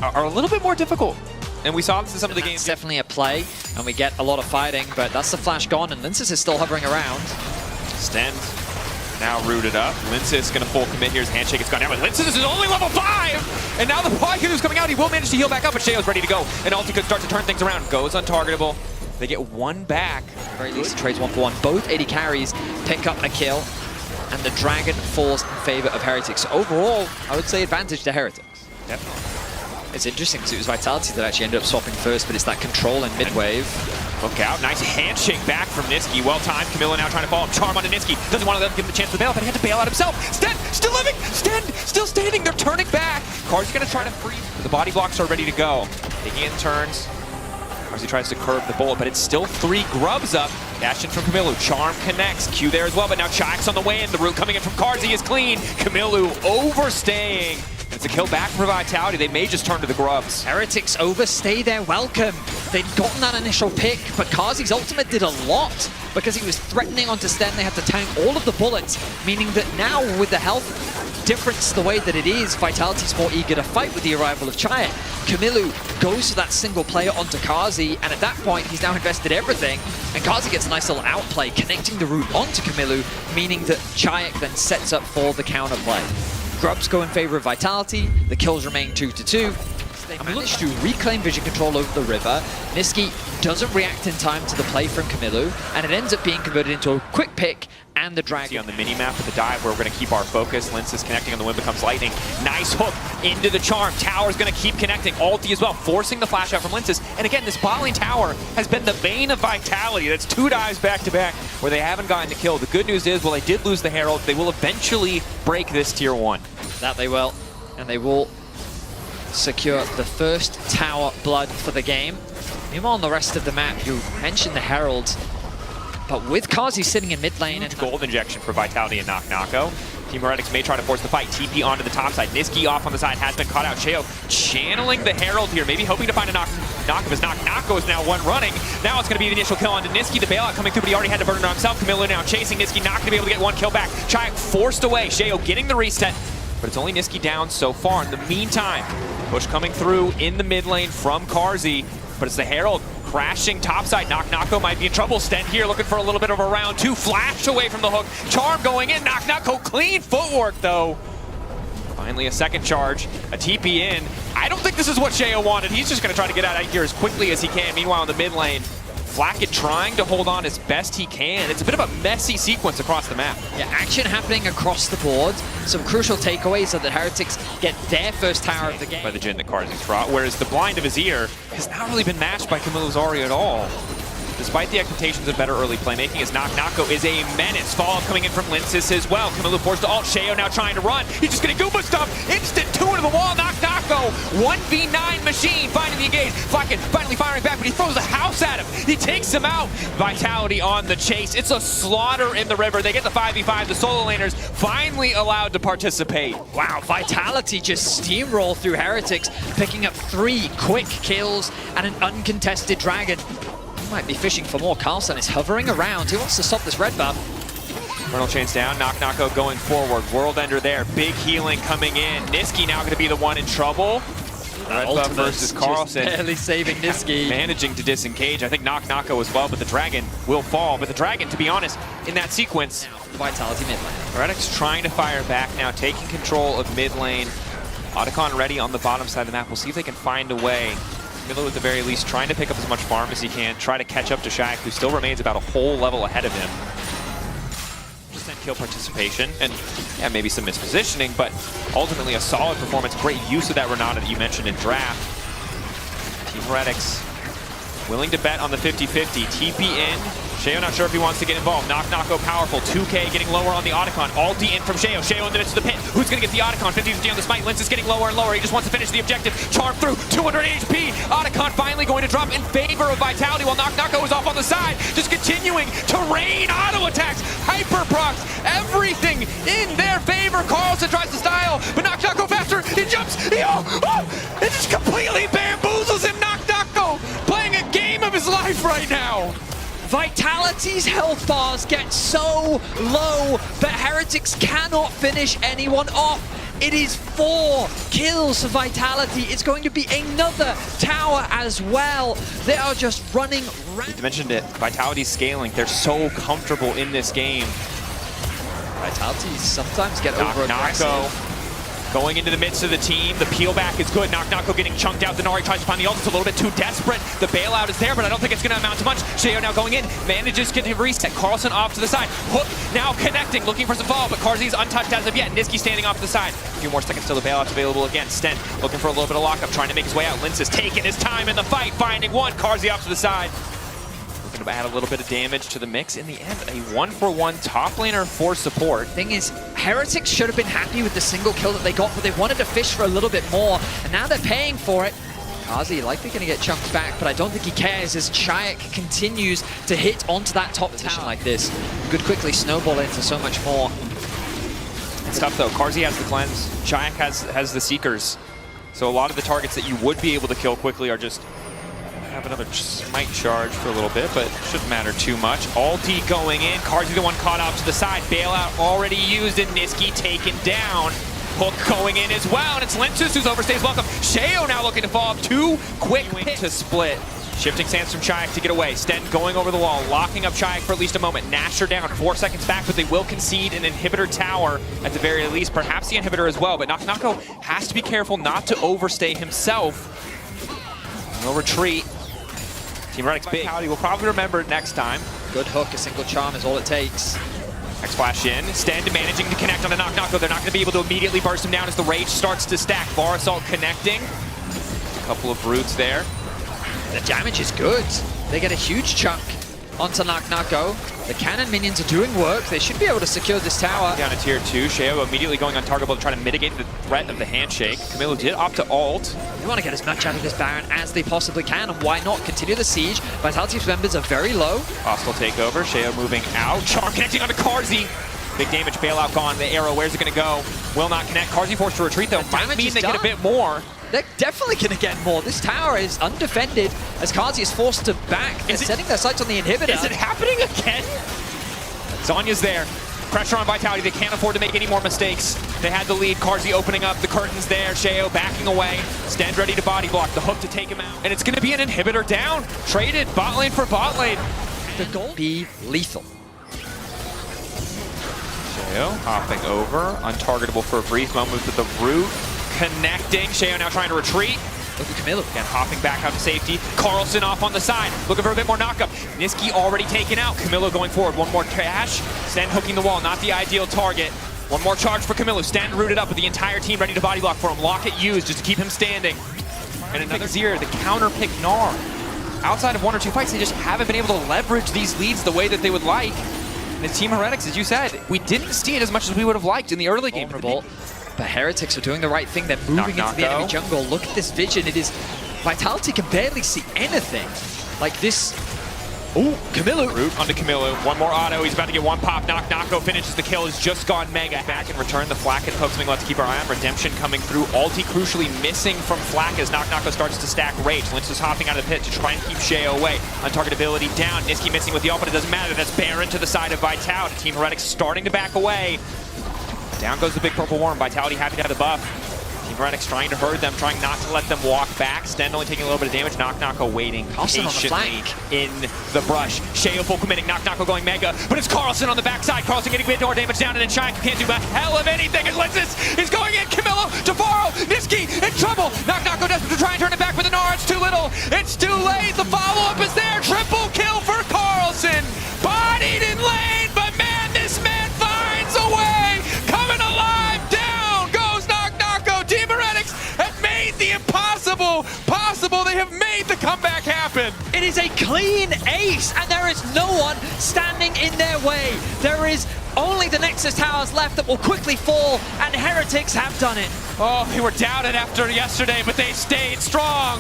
are a little bit more difficult. And we saw this in some of the games. It's definitely a play, and we get a lot of fighting, but that's the flash gone, and Linces is still hovering around. Stend now rooted up. Linces going to full commit here. His handshake is gone down, but Linces is only level 5! And now the Pocket is coming out. He will manage to heal back up, but Sheo's ready to go. And Ulti could start to turn things around. Goes untargetable. They get one back. At the very least, trades 1-for-1. Both 80 carries pick up a kill, and the Dragon falls in favor of Heretics. So overall, I would say advantage to Heretics. Definitely. It's interesting because it was Vitality that actually ended up swapping first, but it's that control in mid-wave. Look out, nice handshake back from Niski. Well timed, Camilla now trying to follow him. Charm onto Niski. Doesn't want to let him give him a chance to bail, but he had to bail out himself. Stend, still living! Stend, still standing, they're turning back. Cars going to try to freeze. The body blocks are ready to go. Taking in turns. Carzy tries to curve the bullet, but it's still 3 grubs up. Dash in from Camillu. Charm connects. Q there as well, but now Chayek's on the way in. The route coming in from Carzy is clean. Camillu overstaying. It's a kill back for Vitality. They may just turn to the grubs. Heretics overstay their welcome. They'd gotten that initial pick, but Carzy's ultimate did a lot because he was threatening onto Sten. They had to tank all of the bullets, meaning that now with the health difference the way that it is, Vitality's more eager to fight with the arrival of Chayek. Camillu goes for that single player onto Carzy, and at that point he's now invested everything, and Carzy gets a nice little outplay connecting the route onto Camillu, meaning that Chayek then sets up for the counterplay. Grubs go in favor of Vitality, the kills remain 2-2. They manage to reclaim vision control over the river. Niski doesn't react in time to the play from Camillu, and it ends up being converted into a quick pick, and the Dragon. On the mini-map with the dive where we're going to keep our focus. Linces connecting on the wind becomes lightning. Nice hook into the charm. Tower's going to keep connecting. Ulti as well, forcing the flash out from Linces. And again, this bot lane tower has been the bane of Vitality. That's 2 dives back-to-back where they haven't gotten the kill. The good news is, well, they did lose the Herald. They will eventually break this tier 1. That they will. And they will secure the first tower blood for the game. Meanwhile, on the rest of the map, you mentioned the Herald. But with Carzy sitting in mid lane, and gold injection for Vitality and Knock-Knocko. Team Heretics may try to force the fight. TP onto the top side. Niski off on the side has been caught out. Sheo channeling the Herald here, maybe hoping to find a Knock-Knocko as Knock-Knocko is now one running. Now it's going to be the initial kill onto Niski. The bailout coming through, but he already had to burn it on himself. Camillu now chasing Niski, not going to be able to get one kill back. Chayek forced away. Sheo getting the reset, but it's only Niski down so far. In the meantime, push coming through in the mid lane from Carzy, but it's the Herald crashing topside. Knock-Knocko might be in trouble. Stend here looking for a little bit of a round 2. Flash away from the hook. Charm going in. Knock-Knocko clean footwork though. Finally a second charge. A TP in. I don't think this is what Sheo wanted. He's just going to try to get out of here as quickly as he can. Meanwhile in the mid lane, Flacket trying to hold on as best he can. It's a bit of a messy sequence across the map. Yeah, action happening across the board. Some crucial takeaways are that Heretics get their first tower of the game. By the Jhin that Carzy trot, whereas the blind of his ear has not really been matched by Camillu's Ahri at all. Despite the expectations of better early playmaking, as Knock-Knocko is a menace. Follow-up coming in from Linces as well. Camillu forced to ult. Sheo now trying to run. He's just going to Goomba stomp. Instant 2 into the wall. Knock-Knocko. 1v9 machine finding the engage. Flacken finally firing back, but he throws the house at him. He takes him out. Vitality on the chase. It's a slaughter in the river. They get the 5v5. The solo laners finally allowed to participate. Wow, Vitality just steamroll through Heretics, picking up 3 quick kills and an uncontested Dragon. Might be fishing for more. Carlson is hovering around. He wants to stop this red buff. Infernal Chains down. Knock-Knocko going forward. World Ender there. Big healing coming in. Niski now going to be the one in trouble. Red buff versus Carlson. Barely saving Niski. Managing to disengage. I think Knock-Knocko as well, but the Dragon will fall. But the Dragon, to be honest, in that sequence. Now, Vitality mid lane. Heretics trying to fire back now, taking control of mid lane. Otacon ready on the bottom side of the map. We'll see if they can find a way. Camillu at the very least trying to pick up as much farm as he can, try to catch up to Chayek, who still remains about a whole level ahead of him. % kill participation, and yeah, maybe some mispositioning, but ultimately a solid performance. Great use of that Renata that you mentioned in draft. Team Heretics willing to bet on the 50-50. TP in. Sheo not sure if he wants to get involved. Knock-Knocko powerful. 2K getting lower on the Otacon. Ulti in from Sheo. Sheo in the midst of the pit. Who's going to get the Otacon? 50-50 on the smite. Lince is getting lower and lower. He just wants to finish the objective. Charm through. 200 HP. Otacon finally going to drop in favor of Vitality while Knock-Knocko is off on the side. Just continuing to rain auto attacks. Hyper procs. Everything in their favor. Carlson tries to style, but Knock-Knocko faster. He jumps. It just completely bamboozles him. Knock-Knocko playing a game of his life right now. Vitality's health bars get so low that Heretics cannot finish anyone off. It is 4 kills for Vitality. It's going to be another tower as well. They are just running around. You mentioned it, Vitality's scaling. They're so comfortable in this game. Vitality sometimes get over aggressive. Going into the midst of the team. The peel back is good. Nako getting chunked out. Denari tries to find the ult. It's a little bit too desperate. The bailout is there, but I don't think it's going to amount to much. Sheo now going in. Manages to reset. Carlson off to the side. Hook now connecting. Looking for some follow, but Carzzy's untouched as of yet. Niski standing off to the side. A few more seconds till the bailout's available again. Sten looking for a little bit of lockup. Trying to make his way out. Lince is taking his time in the fight. Finding one. Carzzy off to the side. Looking to add a little bit of damage to the mix. In the end, a 1-for-1 top laner for support. Thing is, Heretics should have been happy with the single kill that they got, but they wanted to fish for a little bit more, and now they're paying for it. Carzzy likely going to get chunked back, but I don't think he cares as Shayak continues to hit onto that top tower like this. You could quickly snowball into so much more. It's tough though. Carzzy has the cleanse. Shayak has the Seekers. So a lot of the targets that you would be able to kill quickly are just have another smite charge for a little bit, but shouldn't matter too much. Ulti going in. Carzzy the one caught off to the side. Bailout already used and Niski taken down. Hook going in as well, and it's Lince who's overstays welcome. Sheo now looking to fall up. Too quick to split. Shifting sands from Shayak to get away. Sten going over the wall, locking up Shayak for at least a moment. Nasher down, 4 seconds back, but they will concede an inhibitor tower at the very least. Perhaps the inhibitor as well, but Nako has to be careful not to overstay himself. No retreat. Team Heretics Vitality will probably remember it next time. Good hook, a single charm is all it takes. X-Flash in, Sten managing to connect on a Nako. They're not going to be able to immediately burst him down as the rage starts to stack. Bar Assault connecting. A couple of roots there. The damage is good. They get a huge chunk onto Nako. The cannon minions are doing work. They should be able to secure this tower. Down to tier 2. Sheo immediately going untargetable to try to mitigate the threat of the handshake. Camilo did opt to ult. They want to get as much out of this Baron as they possibly can, and why not continue the siege? Vitality's members are very low. Hostile takeover. Sheo moving out. Charm connecting onto Carzzy. Big damage. Bailout gone. The arrow, where's it going to go? Will not connect. Carzzy forced to retreat though. Might mean they get a bit more. They're definitely going to get more. This tower is undefended as Carzzy is forced to back. They're setting their sights on the inhibitor. Is it happening again? Zonya's there. Pressure on Vitality. They can't afford to make any more mistakes. They had the lead. Carzzy opening up. The curtains there. Sheo backing away. Sten ready to body block. The hook to take him out. And it's going to be an inhibitor down. Traded bot lane for bot lane. The goal be lethal. Sheo hopping over. Untargetable for a brief moment with the root. Connecting. Sheo now trying to retreat. Look at Camilo. Again, hopping back out to safety. Carlson off on the side. Looking for a bit more knockup. Niski already taken out. Camilo going forward. One more cash. Sten hooking the wall. Not the ideal target. One more charge for Camilo. Sten rooted up with the entire team ready to body block for him. Locket used just to keep him standing. And another Zir, the counter pick Gnar. Outside of 1 or 2 fights, they just haven't been able to leverage these leads the way that they would like. And the Team Heretics, as you said, we didn't see it as much as we would have liked in the early game. But Heretics are doing the right thing. They're moving into the enemy jungle. Look at this vision. It is Vitality can barely see anything. Like this. Oh, Camilo. Root onto Camilo. One more auto. He's about to get one pop. Nako finishes the kill. Has just gone mega. Back in return. The Flak and Poke something left to keep our eye on. Redemption coming through. Ulti crucially missing from Flak as Nako starts to stack rage. Lince is hopping out of the pit to try and keep Sheo away. Untargetability down. Niski missing with the ult, but it doesn't matter. That's Baron to the side of Vitality. Team Heretics starting to back away. Down goes the big purple worm. Vitality happy to have the buff. Team Heretics trying to herd them, trying not to let them walk back. Sten only taking a little bit of damage. Nako waiting patiently in the brush. Sheo full committing. Nako going mega, but it's Carlson on the backside. Carlson getting mid door damage down, and then Shayak can't do a hell of anything. And Lince is going in. Camilo to borrow. Niski in trouble. Nako desperate to try and turn it back with the Gnar. It's too little. It's too late. The follow-up is there. Triple kill for Carlson. Bodied in lane, but man, this man finds a way. Coming alive. Down goes Nako. Team Heretics have made the impossible possible. They have made the comeback happen. It is a clean ace, and there is no one standing in their way. There is only the Nexus towers left that will quickly fall, and Heretics have done it. Oh, they were doubted after yesterday, but they stayed strong.